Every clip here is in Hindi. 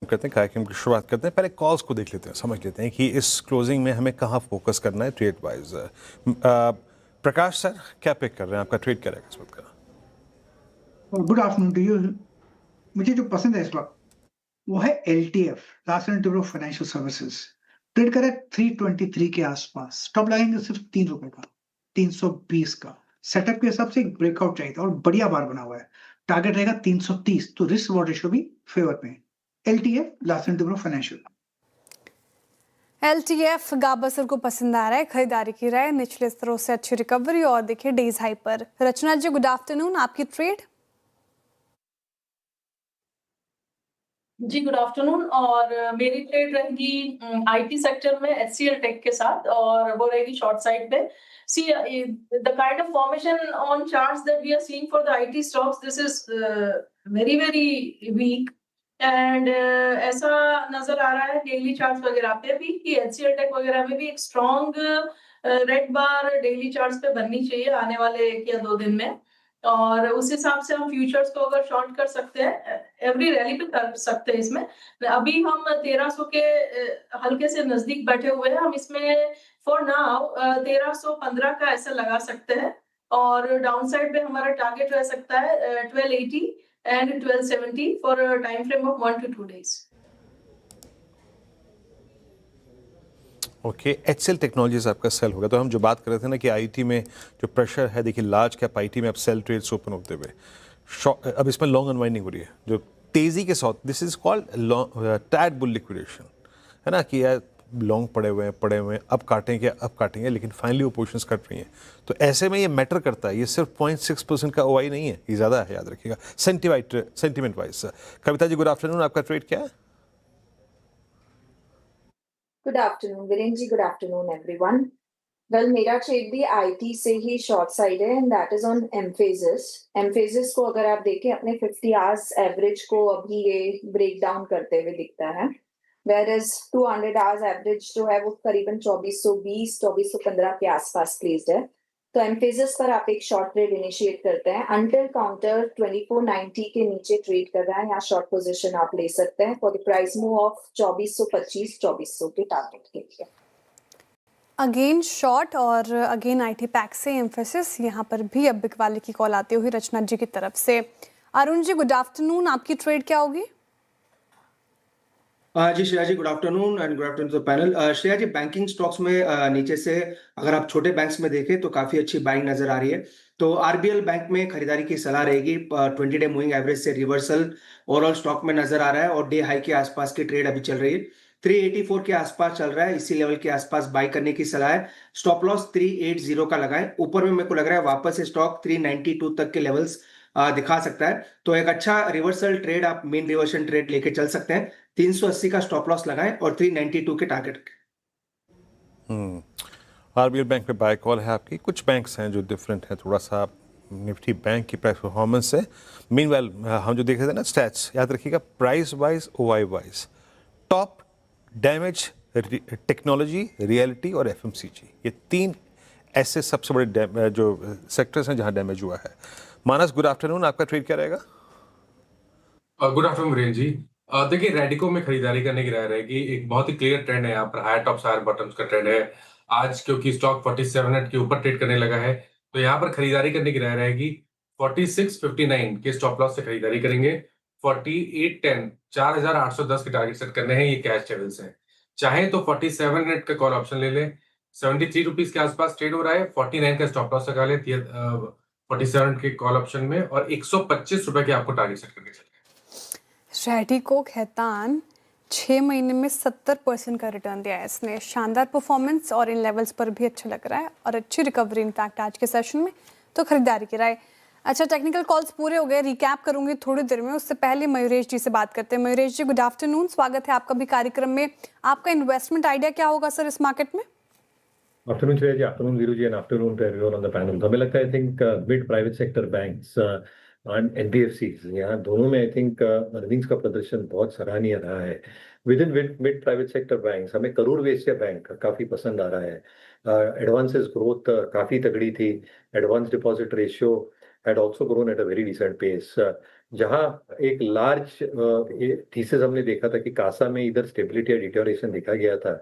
करते हैं कार्यक्रम की शुरुआत करते हैं। पहले कॉल्स को देख लेते हैं, समझ लेते हैं कि इस क्लोजिंग में हमें कहाँ फोकस करना है ट्रेड वाइज। प्रकाश सर क्या पिक कर रहे हैं, आपका ट्रेड क्या रहेगा इस वक्त का? Good afternoon to you. मुझे जो पसंद है इस वक्त वो है LTF, Larsen and Toubro financial services. Trade करे 323 के आसपास, स्टॉप लगाएंगे सिर्फ ₹3 का, 320 का। सेटअप के हिसाब से एक ब्रेकआउट चाहिए था और बढ़िया बार बना हुआ है। टारगेट रहेगा 330, तो रिस्क रिवॉर्ड रेशियो भी फेवर में है। LTF, Larsen and Toubro financial. LTF गाबसर को पसंद आ रहा है, खरीदारी की राय, निचले स्तरों से अच्छी रिकवरी और देखिए डेज हाई पर। रचना जी गुड आफ्टरनून, आपकी ट्रेड? जी गुड आफ्टरनून। और मेरी ट्रेड रहेगी IT सेक्टर में HCL टेक के साथ, और वो रहेगी शॉर्ट साइड पे। See the kind of formation on charts that we are seeing for the IT stocks, this is very very weak and ऐसा नजर आ रहा है डेली चार्ट्स वगैरह पे भी कि HCL टेक वगैरह में भी एक स्ट्रॉन्ग रेड बार डेली चार्ट्स पे बननी चाहिए आने वाले 1 या 2 दिन में, और उस हिसाब से हम फ्यूचर्स को अगर शॉर्ट कर सकते हैं, एवरी रैली पे कर सकते हैं। इसमें अभी हम 1300 के हल्के से नजदीक बैठे हुए हैं। हम इसमें फॉर नाउ 1315 का ऐसा लगा सकते हैं, और डाउन साइड पे हमारा टारगेट रह सकता है 1280 and 1270 for time frame of 1 to 2 days। Okay, HCL technologies आपका सेल होगा। तो हम जो बात कर रहे थे ना कि IT में जो प्रेशर है, देखिए लार्ज कैप IT में अब सेल ट्रेड्स ओपन होते हुए, अब इसमें लॉन्ग अनवाइंडिंग हो रही है जो तेजी के साथ, this is called tad bull liquidation, है ना, कि यार लॉन्ग पड़े हुए हैं, अब काटेंगे, लेकिन फाइनली वो पोजिशंस कट रही हैं। तो ऐसे में ये मैटर करता है, ये सिर्फ 0.6% का OI नहीं है, ये ज़्यादा है, याद रखिएगा sentiment wise. Kavita ji good afternoon, आपका ट्रेड क्या है? Good afternoon Virendra ji, good afternoon everyone. Well, मेरा ट्रेड भी IT से ही शॉर्ट साइड है and that is on emphasis को अगर आप देखें अपने 50 आवर्स एवरेज को अभी ये ब्रेक डाउन करते हुए दिखता है, वेयर इज 200 आवर्स एवरेज जो है वो करीबन 2415 के आसपास प्लेस्ड है। तो एम्फेसिस पर आप एक शॉर्ट ट्रेड इनिशिएट करते हैं अंटिल काउंटर 2490 के नीचे ट्रेड कर रहा है, यहाँ शॉर्ट पोजीशन आप ले सकते हैं for the price move of 2425-2400 के टारगेट के लिए। अगेन शॉर्ट और अगेन IT पैक से एम्फेसिस, यहाँ पर भी अब बिकवाली की कॉल आती हुई रचना जी की तरफ से। अरुण जी गुड आफ्टरनून, आपकी ट्रेड क्या होगी? जी Shreya ji good afternoon and good afternoon to the panel. Shreya ji, banking stocks में नीचे से अगर आप छोटे बैंक्स में देखें तो काफी अच्छी बाइंग नजर आ रही है। तो RBL बैंक में खरीदारी की सलाह रहेगी। 20 डे मूविंग एवरेज से रिवर्सल ओवरऑल स्टॉक में नजर आ रहा है और डे हाई के आसपास की ट्रेड अभी चल रही है। 384 के आसपास चल रहा है, इसी लेवल के आसपास बाई करने की सलाह है। स्टॉप लॉस 380 का लगाएं। ऊपर में मेरे को लग रहा है वापस से स्टॉक 392 तक के लेवल्स दिखा सकता है, तो एक अच्छा रिवर्सल ट्रेड आप मेन रिवर्सल ट्रेड लेके चल सकते हैं। 380 का स्टॉप लॉस लगाएं और 392 के टारगेट। RBL बैंक पे बाय कॉल है आपकी। कुछ बैंक्स हैं जो डिफरेंट है थोड़ा सा निफ्टी बैंक की प्राइस परफॉर्मेंस से। मीनवाइल हम जो देख रहे थे ना स्टैट्स, याद रखिएगा price wise OI wise top damage technology, reality और FMCG, ये 3 ऐसे सबसे बड़े जो सेक्टर्स हैं जहां डैमेज हुआ है। मानस गुड आफ्टरनून, आपका ट्रेड क्या रहेगा? Good afternoon Virendra ji. देखिए रेडिको में खरीदारी करने की राय रहेगी। एक बहुत ही क्लियर ट्रेंड है यहाँ पर, हायर टॉप्स हायर बॉटम्स का ट्रेंड है आज, क्योंकि स्टॉक 4700 के ऊपर ट्रेड करने लगा है, तो यहाँ पर खरीदारी करने की राय रहेगी। 4659 के स्टॉप लॉस से खरीदारी करेंगे। 4810 4810 के टारगेट सेट करने हैं, ये कैश लेवल्स हैं। चाहे तो 4700 का कॉल ऑप्शन ले लें, 73 रुपीज के आसपास ट्रेड हो रहा है। 49 का स्टॉप लॉस लगा लें 47 के कॉल ऑप्शन में, और 125 रुपए के आपको टारगेट सेट करके चलना है। रेडिको खैतान 6 महीने में 70% का रिटर्न दिया है इसने, शानदार परफॉर्मेंस और इन लेवल्स पर भी अच्छा लग रहा है और अच्छी रिकवरी इनफैक्ट आज के सेशन में, तो खरीदारी की राय। अच्छा, टेक्निकल कॉल्स पूरे हो गए, रिकैप करूंगी थोड़ी देर में, उससे पहले मयूरेश जी से बात करते हैं। मयूरेश जी गुड आफ्टरनून, स्वागत है आपका भी कार्यक्रम में। आपका इन्वेस्टमेंट आइडिया क्या होगा सर इस मार्केट में? Afternoon Shreya ji, afternoon Veeru ji and afternoon to everyone on the panel. हमें लगता है I think mid private sector banks and NBFCs, यहाँ दोनों में आई थिंक अर्निंग्स का प्रदर्शन बहुत सराहनीय रहा है। With in mid private sector banks हमें करूर वैश्य बैंक काफी पसंद आ रहा है। एडवांसेस ग्रोथ काफी तगड़ी थी। Advance deposit ratio had also grown at a very decent pace. जहां एक लार्ज थीसिस हमने देखा था कि कासा में इधर स्टेबिलिटी या डिटोरेशन देखा गया था,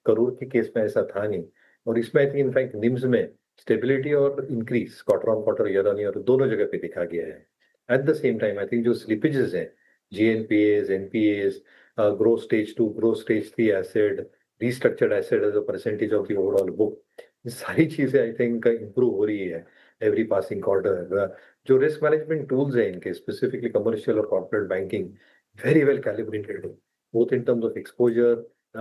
करूर के केस में ऐसा था नहीं। और इसमें आई थिंक इनफैक्ट निम्स में स्टेबिलिटी और increase quarter on quarter year on year दोनों जगह पे देखा गया है। At the same time I think जो स्लिपेजेस हैं, GNPAs, NPAs, grow stage 2, grow stage 3 acid, restructured asset as a percentage of the overall book, ये सारी चीजें आई थिंक इम्प्रूव हो रही है एवरी पासिंग क्वार्टर। जो रिस्क मैनेजमेंट टूल्स हैं इनके, स्पेसिफिकली कमर्शियल और corporate banking, very well calibrated है, both in terms of exposure,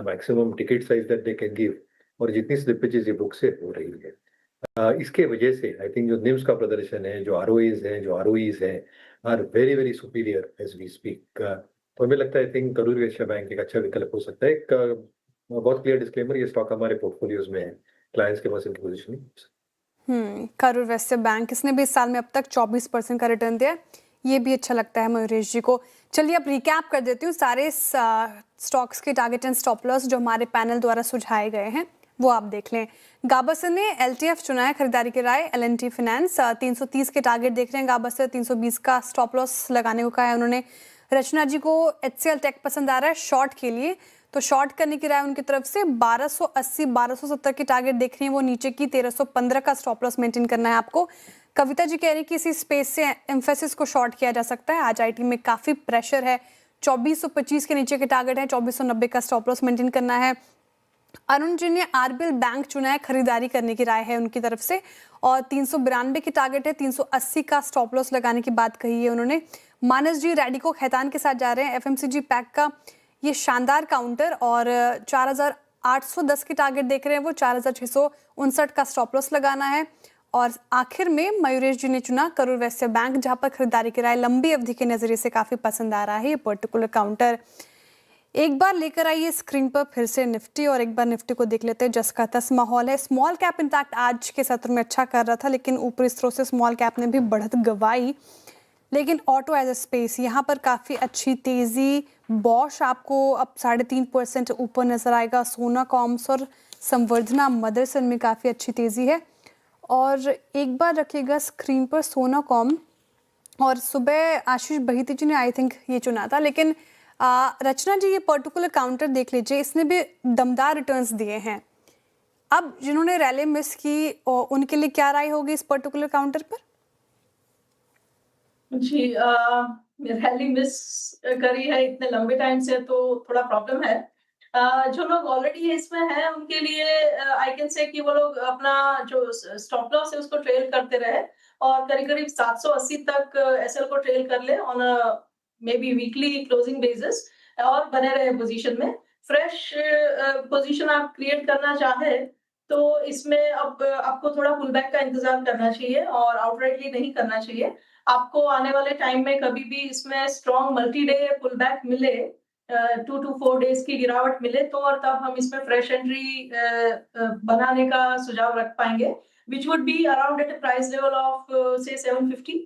maximum ticket size that they can give, और जितनी स्लिपेजेस ये बुक से हो रही है इसके वजह से आई थिंक जो निम्स का प्रदर्शन है, जो ROAs हैं, जो ROEs हैं, are very very superior as we speak. तो हमें लगता है I think Karur Vysya bank एक अच्छा विकल्प हो सकता है। एक बहुत क्लियर डिस्क्लेमर, ये स्टॉक हमारे पोर्टफोलियोज में है, क्लाइंट्स के पास इनकी पोजीशनिंग। करूर वैश्य बैंक, इसने भी इस साल में अब तक 24% का रिटर्न दिया है, ये भी अच्छा लगता है मयूरेश जी को। चलिए अब रिकैप कर देती हूँ सारे स्टॉक्स के टारगेट एंड स्टॉप लॉस जो हमारे पैनल द्वारा सुझाए गए हैं, वो आप देख लें। गाबसर ने LTF चुना है खरीदारी के राय, L&T फाइनेंस 330 के टारगेट देख रहे हैं गाबसर, 320 का स्टॉप लॉस लगाने को कहा है उन्होंने। रचना जी को HCL टेक पसंद आ रहा है शॉर्ट के लिए, तो शॉर्ट करने की राय उनकी तरफ से। 1280 1270 की टारगेट देख रही है वो नीचे की, 1315 का स्टॉप लॉस मेंटेन करना है आपको। कविता जी कह रही है कि इसी स्पेस से एम्फेसिस को शॉर्ट किया जा सकता है, आज IT में काफी प्रेशर है। 2425 के नीचे के टारगेट है, 2490 का स्टॉप लॉस मेंटेन करना है। अरुण जी ने RBL बैंक चुना है, खरीदारी करने की राय है उनकी तरफ से, और 392 की टारगेट है, 380 का स्टॉप लॉस लगाने की बात कही है उन्होंने। मानस जी रैडिको खैतान के साथ जा रहे हैं, FMCG पैक का ये शानदार काउंटर, और 4810 की टारगेट देख रहे हैं वो, 4659 का स्टॉप लॉस लगाना है। और आखिर में मयूरेश जी ने चुना करूर वैश्य बैंक, जहां पर खरीदारी की राय लंबी अवधि के नजरिए से काफी पसंद आ रहा है ये पर्टिकुलर काउंटर। एक बार लेकर आइए स्क्रीन पर फिर से निफ्टी, और एक बार निफ्टी को देख लेते हैं जसका तस माहौल है। स्मॉल कैप इनफैक्ट आज के सत्र में अच्छा कर रहा था, लेकिन ऊपरी स्रोत से स्मॉल कैप ने भी बढ़त गवाई। लेकिन ऑटो एज ए स्पेस यहाँ पर काफ़ी अच्छी तेज़ी, बॉश आपको अब 3.5% ऊपर नजर आएगा, सोना कॉम्स और संवर्धना मदरसन में काफ़ी अच्छी तेज़ी है। और एक बार रखिएगा स्क्रीन पर सोना कॉम, और सुबह आशीष बहीती जी ने आई थिंक ये चुना था, लेकिन रचना जी ये पर्टिकुलर काउंटर देख लीजिए, इसने भी दमदार रिटर्न्स दिए हैं। अब जिन्होंने रैली मिस की उनके लिए क्या राय होगी इस पर्टिकुलर काउंटर पर? जी रैली मिस करी है इतने लंबे टाइम से तो थोड़ा प्रॉब्लम है। जो लोग ऑलरेडी इसमें हैं उनके लिए आई कैन से कि वो लोग अपना जो स्टॉप लॉस है उसको ट्रेल करते रहे, और करीब करीब 780 तक SL को ट्रेल कर ले on may be weekly closing basis, और बने रहे पोजीशन में। फ्रेश पोजीशन आप क्रिएट करना चाहे तो इसमें अब आपको थोड़ा पुल बैक का इंतजार करना चाहिए और आउटराइटली नहीं करना चाहिए। आपको आने वाले टाइम में कभी भी इसमें strong multi day pull back मिले, 2 to 4 डेज की गिरावट मिले, तो और तब हम इसमें फ्रेश एंट्री बनाने का सुझाव रख पाएंगे, which would be around at price level of से 750।